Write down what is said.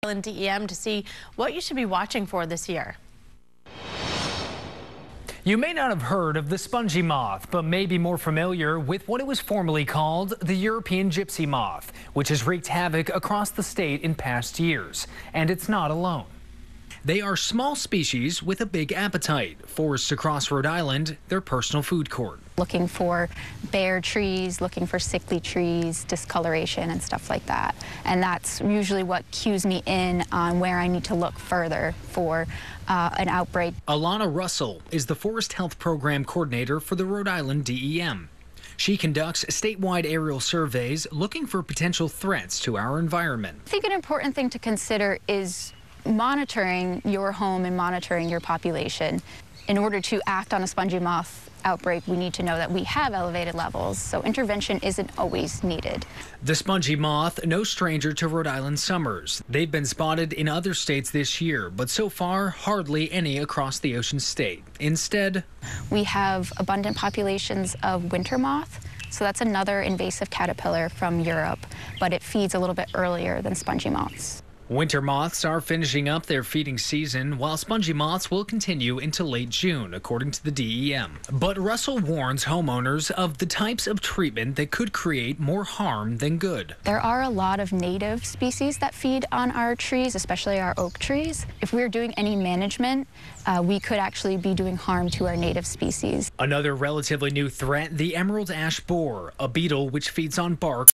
Island DEM to see what you should be watching for this year. You may not have heard of the spongy moth, but may be more familiar with what it was formerly called the European gypsy moth, which has wreaked havoc across the state in past years. And it's not alone. They are small species with a big appetite. Forests across Rhode Island, their personal food court. Looking for bare trees, looking for sickly trees, discoloration and stuff like that. And that's usually what cues me in on where I need to look further for an outbreak. Alana Russell is the Forest Health Program Coordinator for the Rhode Island DEM. She conducts statewide aerial surveys looking for potential threats to our environment. I think an important thing to consider is monitoring your home and monitoring your population. In order to act on a spongy moth outbreak, we need to know that we have elevated levels, so intervention isn't always needed. The spongy moth, no stranger to Rhode Island summers. They've been spotted in other states this year, but so far, hardly any across the Ocean State. Instead, we have abundant populations of winter moth. So that's another invasive caterpillar from Europe, but it feeds a little bit earlier than spongy moths. Winter moths are finishing up their feeding season, while spongy moths will continue into late June, according to the DEM. But Russell warns homeowners of the types of treatment that could create more harm than good. There are a lot of native species that feed on our trees, especially our oak trees. If we're doing any management, we could actually be doing harm to our native species. Another relatively new threat, the emerald ash borer, a beetle which feeds on bark